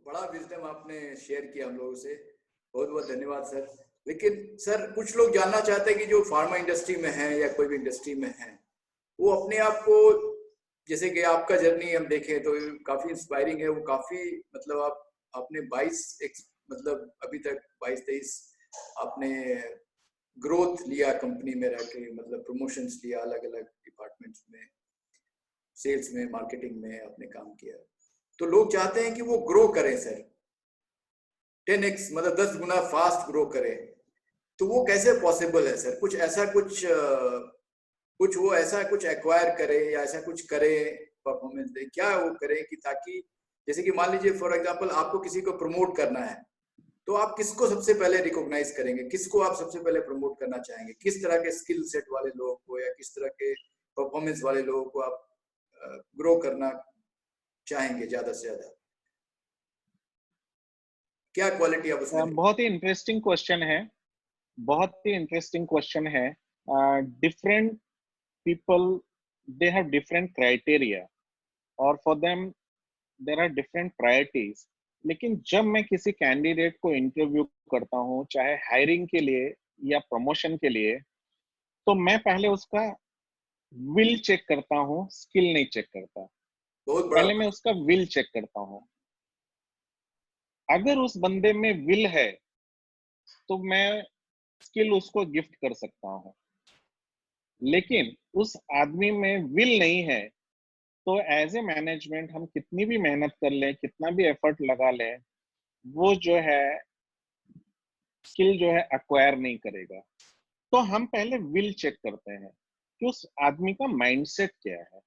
बड़ा विजडम आपने शेयर किया हम लोगों से, बहुत बहुत धन्यवाद सर। लेकिन सर कुछ लोग जानना चाहते हैं कि जो फार्मा इंडस्ट्री में है या कोई भी इंडस्ट्री में है, वो अपने आप को, जैसे कि आपका जर्नी हम देखें तो काफी इंस्पायरिंग है, वो काफी मतलब आपने 22 मतलब अभी तक 22-23 आपने ग्रोथ लिया कंपनी में रह के, मतलब प्रमोशंस लिया अलग अलग डिपार्टमेंट्स में, सेल्स में, मार्केटिंग में आपने काम किया। तो लोग चाहते हैं कि वो ग्रो करें सर, 10x मतलब 10 गुना फास्ट ग्रो करें, तो वो कैसे पॉसिबल है सर? कुछ ऐसा कुछ वो ऐसा कुछ एक्वायर करे या ऐसा कुछ करे, परफॉर्मेंस दे, क्या वो करे कि ताकि, जैसे कि मान लीजिए फॉर एग्जांपल आपको किसी को प्रमोट करना है, तो आप किसको सबसे पहले रिकॉग्नाइज करेंगे, किसको आप सबसे पहले प्रमोट करना चाहेंगे, किस तरह के स्किल सेट वाले लोगों को या किस तरह के परफॉर्मेंस वाले लोगों को आप ग्रो करना चाहेंगे ज्यादा से ज्यादा? क्या क्वालिटी आप उसमें? बहुत ही इंटरेस्टिंग क्वेश्चन है, बहुत ही इंटरेस्टिंग क्वेश्चन है। Different people, they have different criteria और for them there are different priorities. लेकिन जब मैं किसी कैंडिडेट को इंटरव्यू करता हूँ, चाहे हायरिंग के लिए या प्रमोशन के लिए, तो मैं पहले उसका विल चेक करता हूँ, स्किल नहीं चेक करता। बहुत बड़ा। पहले मैं उसका विल चेक करता हूँ। अगर उस बंदे में विल है तो मैं स्किल उसको गिफ्ट कर सकता हूँ। लेकिन उस आदमी में विल नहीं है तो एज ए मैनेजमेंट हम कितनी भी मेहनत कर लें, कितना भी एफर्ट लगा लें, वो जो है स्किल जो है एक्वायर नहीं करेगा। तो हम पहले विल चेक करते हैं कि उस आदमी का माइंडसेट क्या है।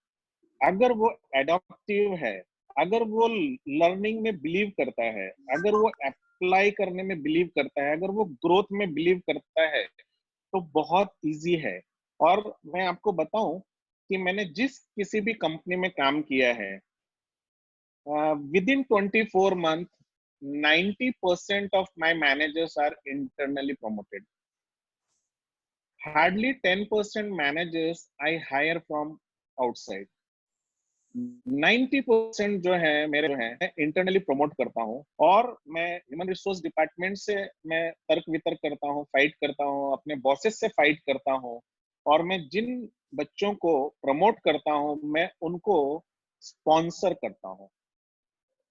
अगर वो एडॉप्टिव है, अगर वो लर्निंग में बिलीव करता है, अगर वो अप्लाई करने में बिलीव करता है, अगर वो ग्रोथ में बिलीव करता है, तो बहुत इजी है। और मैं आपको बताऊं कि मैंने जिस किसी भी कंपनी में काम किया है, with in 24 months 90% of my managers are internally promoted. Hardly 10% managers I hire from outside. 90% जो है मेरे जो है इंटरनली प्रमोट करता हूँ। और मैं ह्यूमन रिसोर्स डिपार्टमेंट से मैं तर्क वितर्क करता हूँ, फाइट करता हूँ, अपने बॉसेस से फाइट करता हूँ। और मैं जिन बच्चों को प्रमोट करता हूँ मैं उनको स्पॉन्सर करता हूँ।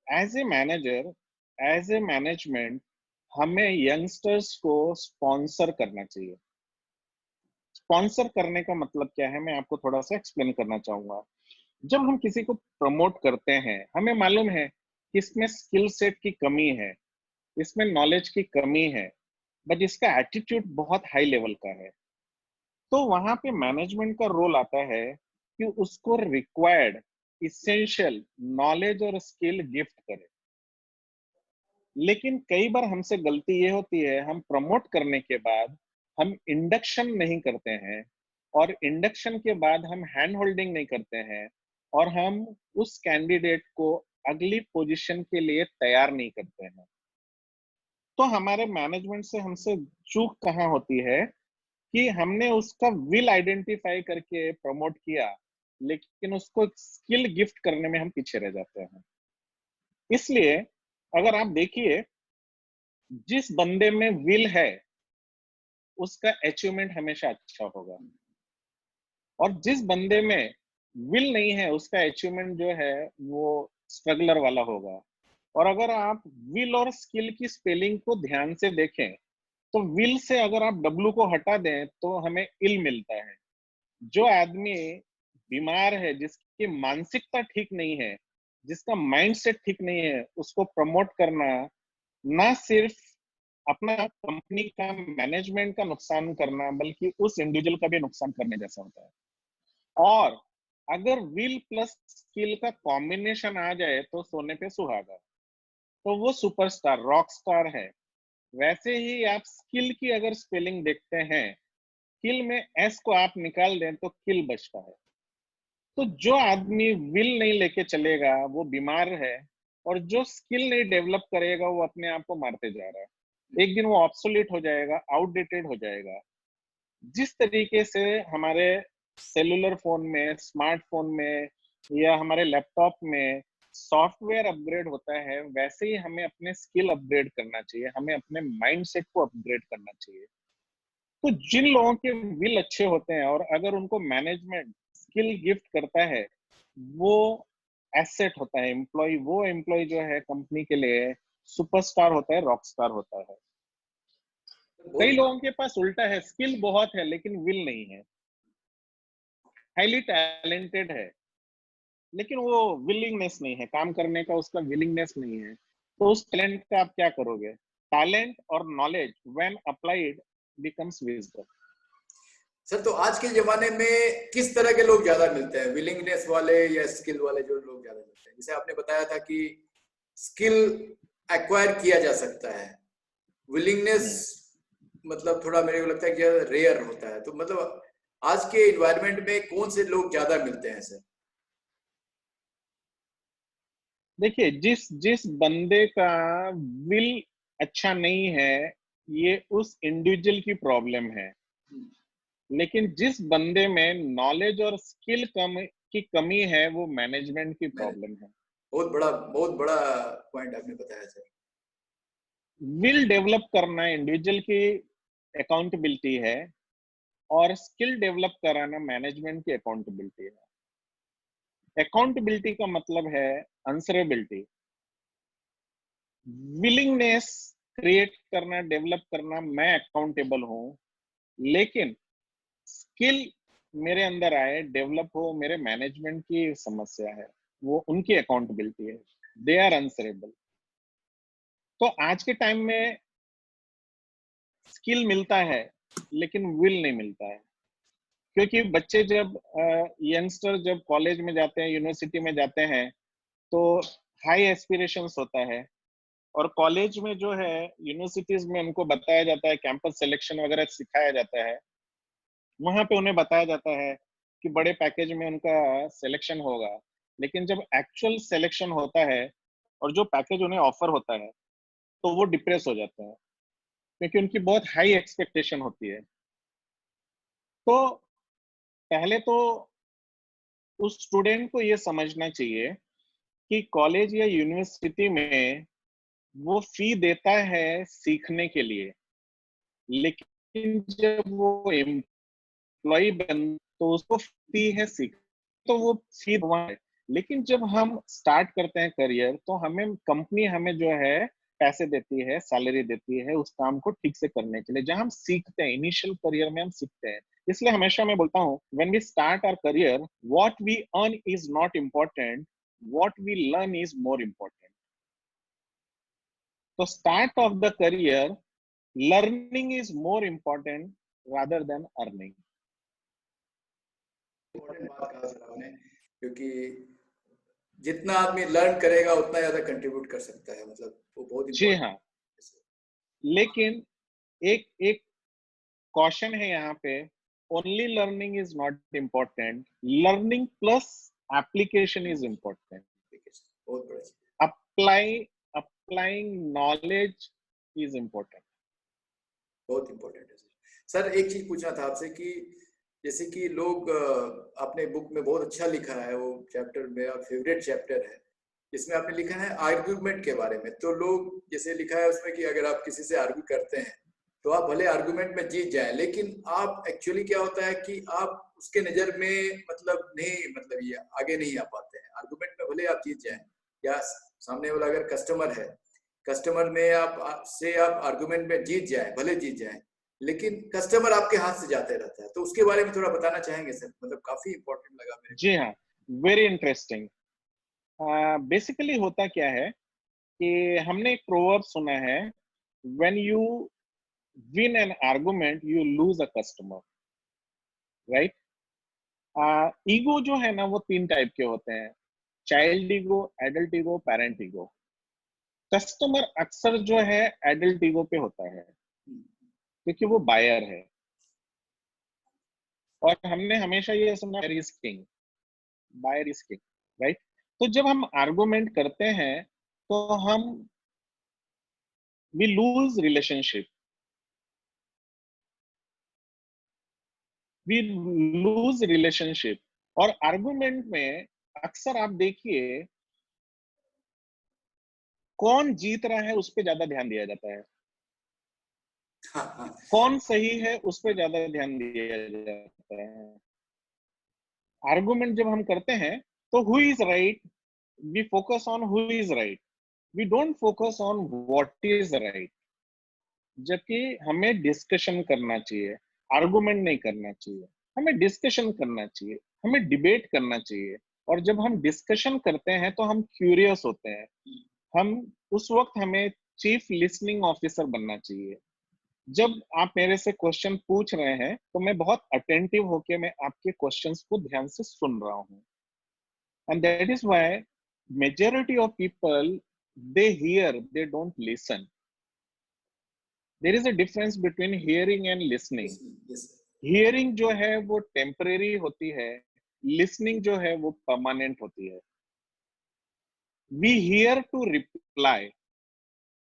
As a manager, as a management, हमें यंगस्टर्स को स्पॉन्सर करना चाहिए। स्पॉन्सर करने का मतलब क्या है, मैं आपको थोड़ा सा एक्सप्लेन करना चाहूंगा। जब हम किसी को प्रमोट करते हैं, हमें मालूम है कि इसमें स्किल सेट की कमी है, इसमें नॉलेज की कमी है, बट इसका एटीट्यूड बहुत हाई लेवल का है। तो वहां पे मैनेजमेंट का रोल आता है कि उसको रिक्वायर्ड इसेंशियल नॉलेज और स्किल गिफ्ट करे। लेकिन कई बार हमसे गलती ये होती है, हम प्रमोट करने के बाद हम इंडक्शन नहीं करते हैं, और इंडक्शन के बाद हम हैंड होल्डिंग नहीं करते हैं, और हम उस कैंडिडेट को अगली पोजीशन के लिए तैयार नहीं करते हैं। तो हमारे मैनेजमेंट से हमसे चूक कहाँ होती है कि हमने उसका विल आइडेंटिफाई करके प्रमोट किया, लेकिन उसको स्किल गिफ्ट करने में हम पीछे रह जाते हैं। इसलिए अगर आप देखिए, जिस बंदे में विल है उसका अचीवमेंट हमेशा अच्छा होगा, और जिस बंदे में विल नहीं है उसका अचीवमेंट जो है वो स्ट्रगलर वाला होगा। और अगर आप विल और स्किल की स्पेलिंग को ध्यान से देखें, तो विल से अगर आप डब्लू को हटा दें तो हमें इल मिलता है। जो आदमी बीमार है, जिसकी मानसिकता ठीक नहीं है, जिसका माइंडसेट ठीक नहीं है, उसको प्रमोट करना ना सिर्फ अपना कंपनी का मैनेजमेंट का नुकसान करना, बल्कि उस इंडिविजुअल का भी नुकसान करने जैसा होता है। और अगर विल प्लस स्किल का कॉम्बिनेशन आ जाए तो सोने पे सुहागा, तो वो सुपरस्टार, रॉक स्टार है। वैसे ही आप स्किल की अगर स्पेलिंग देखते हैं, किल में एस को आप निकाल दें तो किल बचता है। तो जो आदमी विल नहीं लेके चलेगा वो बीमार है, और जो स्किल नहीं डेवलप करेगा वो अपने आप को मारते जा रहा है। एक दिन वो ऑब्सोलीट हो जाएगा, आउटडेटेड हो जाएगा। जिस तरीके से हमारे सेलुलर फोन में, स्मार्टफोन में या हमारे लैपटॉप में सॉफ्टवेयर अपग्रेड होता है, वैसे ही हमें अपने स्किल अपग्रेड करना चाहिए, हमें अपने माइंडसेट को अपग्रेड करना चाहिए। तो जिन लोगों के विल अच्छे होते हैं और अगर उनको मैनेजमेंट स्किल गिफ्ट करता है, वो एसेट होता है। एम्प्लॉय, वो एम्प्लॉय जो है कंपनी के लिए सुपरस्टार होता है, रॉकस्टार होता है। कई बहुत लोगों के पास उल्टा है, स्किल बहुत है लेकिन विल नहीं है, हाईली टैलेंटेड है लेकिन वो विलिंगनेस नहीं है, काम करने का उसका विलिंगनेस नहीं है। तो उस टैलेंट का आप क्या करोगे? टैलेंट और knowledge when applied becomes wisdom. Sir, तो आज के जमाने में किस तरह के लोग ज्यादा मिलते हैं, विलिंगनेस वाले या स्किल वाले जो लोग ज्यादा मिलते हैं? जैसे आपने बताया था कि स्किल एक्वायर किया जा सकता है, विलिंगनेस मतलब थोड़ा मेरे को लगता है कि रेयर होता है। तो मतलब आज के इन्वायरमेंट में कौन से लोग ज्यादा मिलते हैं सर? देखिए, जिस जिस बंदे का विल अच्छा नहीं है, ये उस इंडिविजुअल की प्रॉब्लम है। लेकिन जिस बंदे में नॉलेज और स्किल की कमी है, वो मैनेजमेंट की मैंने प्रॉब्लम है। बहुत बड़ा पॉइंट आपने बताया सर। विल डेवलप करना इंडिविजुअल की अकाउंटेबिलिटी है और स्किल डेवलप कराना मैनेजमेंट की अकाउंटेबिलिटी है। अकाउंटेबिलिटी का मतलब है आंसरेबिलिटी। विलिंगनेस क्रिएट करना, डेवलप करना, मैं अकाउंटेबल हूं, लेकिन स्किल मेरे अंदर आए, डेवलप हो, मेरे मैनेजमेंट की समस्या है, वो उनकी अकाउंटेबिलिटी है, दे आर आंसरेबल। तो आज के टाइम में स्किल मिलता है लेकिन विल नहीं मिलता है, क्योंकि बच्चे जब यंगस्टर जब कॉलेज में जाते हैं, यूनिवर्सिटी में जाते हैं, तो हाई एस्पिरेशंस होता है। और कॉलेज में जो है, यूनिवर्सिटीज में उनको बताया जाता है, कैंपस सिलेक्शन वगैरह सिखाया जाता है, वहां पे उन्हें बताया जाता है कि बड़े पैकेज में उनका सिलेक्शन होगा। लेकिन जब एक्चुअल सिलेक्शन होता है और जो पैकेज उन्हें ऑफर होता है, तो वो डिप्रेस हो जाते हैं, क्योंकि उनकी बहुत हाई एक्सपेक्टेशन होती है। तो पहले तो उस स्टूडेंट को ये समझना चाहिए कि कॉलेज या यूनिवर्सिटी में वो फी देता है सीखने के लिए, लेकिन जब वो एम्प्लॉय बन, तो उसको फी है सीख, तो वो फी वहाँ है। लेकिन जब हम स्टार्ट करते हैं करियर, तो हमें कंपनी हमें जो है पैसे देती है, सैलरी देती है उस काम को ठीक से करने के लिए, जहां हम सीखते हैं, इनिशियल करियर में हम सीखते हैं। इसलिए हमेशा मैं बोलता हूँ, when we start our career, what we earn is not important, what we learn is more important. तो start of the career, learning is more important rather than earning. Important बात कहा सर आपने, क्योंकि जितना आदमी लर्न करेगा उतना ज्यादा कंट्रीब्यूट कर सकता है, मतलब वो बहुत जी इम्पोर्टेंट हाँ, है। लेकिन एक एक कॉशन है यहाँ पे, only learning is not important, learning plus application is important. बहुत बड़ा चीज, apply applying knowledge is important. बहुत इंपॉर्टेंट है सर। सर, एक चीज पूछना था आपसे कि जैसे कि लोग आपने बुक में बहुत अच्छा लिखा है, वो चैप्टर मेरा फेवरेट चैप्टर है, जिसमें आपने लिखा है आर्गुमेंट के बारे में। तो लोग जैसे लिखा है उसमें कि अगर आप किसी से आर्ग्यू करते हैं तो आप भले आर्गुमेंट में जीत जाएं, लेकिन आप एक्चुअली क्या होता है कि आप उसके नजर में मतलब नहीं, मतलब ये आगे नहीं आ पाते हैं। आर्गुमेंट में भले आप जीत जाएं, या सामने वाला अगर कस्टमर है, कस्टमर में आप आर्गुमेंट में जीत जाए, भले जीत जाए, लेकिन कस्टमर आपके हाथ से जाते रहता है। तो उसके बारे में थोड़ा बताना चाहेंगे सर? मतलब काफी इंपॉर्टेंट लगा मेरे जी हाँ, वेरी इंटरेस्टिंग। बेसिकली होता क्या है कि हमने एक प्रोवर्ब सुना है, when you win an argument you lose a customer, right? Ego जो है ना, वो तीन टाइप के होते हैं, child ego, adult ego, parent ego. Customer अक्सर जो है एडल्ट ईगो पे होता है, को। क्योंकि वो बायर है। और हमने हमेशा ये सुना, buyer is king, buyer is king, right? तो जब हम आर्गुमेंट करते हैं, तो हम we lose relationship, we lose relationship. और आर्गुमेंट में अक्सर आप देखिए कौन जीत रहा है उस पर ज्यादा ध्यान दिया जाता है, हाँ हाँ कौन सही है उस पर ज्यादा ध्यान दिया जाता है। आर्गुमेंट जब हम करते हैं तो who is right, we focus on who is right, we don't focus on what is right. जबकि हमें डिस्कशन करना चाहिए, आर्गुमेंट नहीं करना चाहिए, हमें डिस्कशन करना चाहिए, हमें डिबेट करना चाहिए। और जब हम डिस्कशन करते हैं तो हम क्यूरियस होते हैं, हम उस वक्त हमें चीफ लिसनिंग ऑफिसर बनना चाहिए। जब आप मेरे से क्वेश्चन पूछ रहे हैं तो मैं बहुत अटेंटिव होके मैं आपके क्वेश्चंस को ध्यान से सुन रहा हूँ। And that is why majority of people they hear, they don't listen. There is a difference between hearing and listening. Yes hearing जो है वो टेम्परेरी होती है, लिसनिंग जो है वो परमानेंट होती है। वी हियर टू रिप्लाई,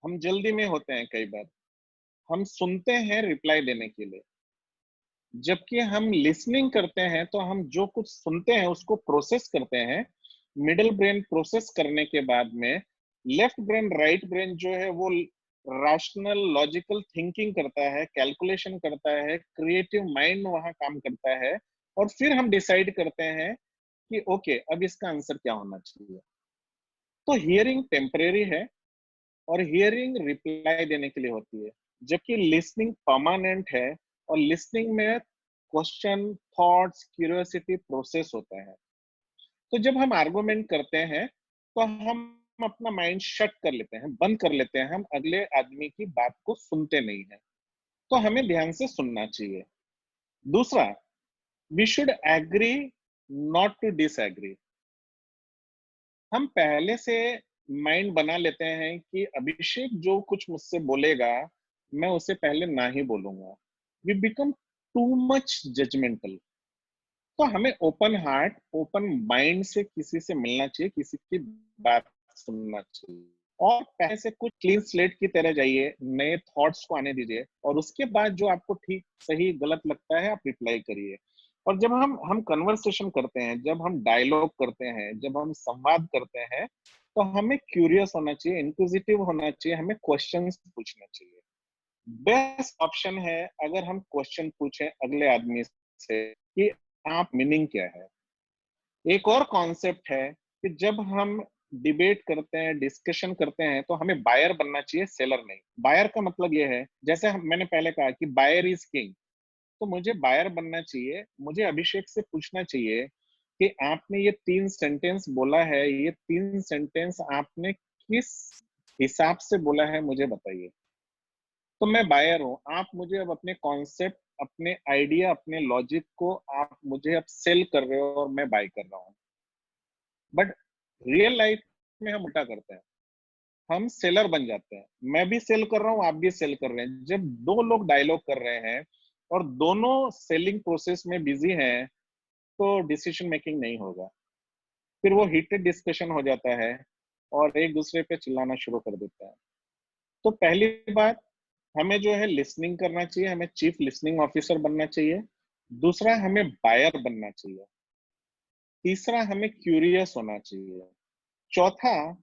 हम जल्दी में होते हैं कई बार, हम सुनते हैं रिप्लाई देने के लिए। जबकि हम लिसनिंग करते हैं तो हम जो कुछ सुनते हैं उसको प्रोसेस करते हैं। मिडिल ब्रेन प्रोसेस करने के बाद में लेफ्ट ब्रेन, राइट ब्रेन जो है वो रैशनल लॉजिकल थिंकिंग करता है, कैलकुलेशन करता है, क्रिएटिव माइंड वहां काम करता है। और फिर हम डिसाइड करते हैं कि ओके अब इसका आंसर क्या होना चाहिए। तो हियरिंग टेम्परेरी है और हियरिंग रिप्लाई देने के लिए होती है, जबकि लिसनिंग परमानेंट है। और लिसनिंग में क्वेश्चन, थॉट्स, क्यूरियोसिटी प्रोसेस होता है। तो जब हम आर्गुमेंट करते हैं तो हम अपना माइंड शट कर लेते हैं, बंद कर लेते हैं, हम अगले आदमी की बात को सुनते नहीं है। तो हमें ध्यान से सुनना चाहिए। दूसरा, we should agree not to disagree. हम पहले से माइंड बना लेते हैं कि अभिषेक जो कुछ मुझसे बोलेगा मैं उसे पहले ना ही बोलूंगा। We become too much judgmental. तो हमें ओपन हार्ट, ओपन माइंड से किसी से मिलना चाहिए, किसी की बात सुनना चाहिए। और पहले से कुछ क्लीन स्लेट की तरह जाइए, नए थॉट्स को आने दीजिए और उसके बाद जो आपको ठीक, सही, गलत लगता है आप रिप्लाई करिए। और जब हम कन्वर्सेशन करते हैं, जब हम डायलॉग करते हैं, जब हम संवाद करते हैं तो हमें क्यूरियस होना चाहिए, इंक्विजिटिव होना चाहिए, हमें क्वेश्चंस पूछना चाहिए। बेस्ट ऑप्शन है अगर हम क्वेश्चन पूछें अगले आदमी से कि आप मीनिंग क्या है। एक और कॉन्सेप्ट है कि जब हम डिबेट करते हैं, डिस्कशन करते हैं तो हमें बायर बनना चाहिए, सेलर नहीं। बायर का मतलब ये है, जैसे मैंने पहले कहा कि बायर इज किंग, तो मुझे बायर बनना चाहिए। मुझे अभिषेक से पूछना चाहिए कि आपने ये 3 सेंटेंस बोला है, ये 3 सेंटेंस आपने किस हिसाब से बोला है मुझे बताइए। तो मैं बायर हूँ, आप मुझे अब अपने कॉन्सेप्ट, अपने आइडिया, अपने लॉजिक को आप मुझे अब सेल कर रहे हो और मैं बाय कर रहा हूँ। बट रियल लाइफ में हम उल्टा करते हैं, हम सेलर बन जाते हैं। मैं भी सेल कर रहा हूँ, आप भी सेल कर रहे हैं। जब दो लोग डायलॉग कर रहे हैं और दोनों सेलिंग प्रोसेस में बिजी हैं तो डिसीजन मेकिंग नहीं होगा। फिर वो हीटेड डिस्कशन हो जाता है और एक दूसरे पे चिल्लाना शुरू कर देता है। तो पहली बात, हमें जो है लिसनिंग करना चाहिए, हमें चीफ लिसनिंग ऑफिसर बनना चाहिए। दूसरा, हमें बायर बनना चाहिए। तीसरा, हमें क्यूरियस होना चाहिए। चौथा,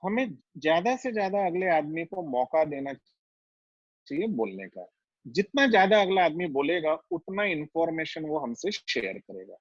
हमें ज्यादा से ज्यादा अगले आदमी को मौका देना चाहिए बोलने का। जितना ज्यादा अगला आदमी बोलेगा उतना इंफॉर्मेशन वो हमसे शेयर करेगा।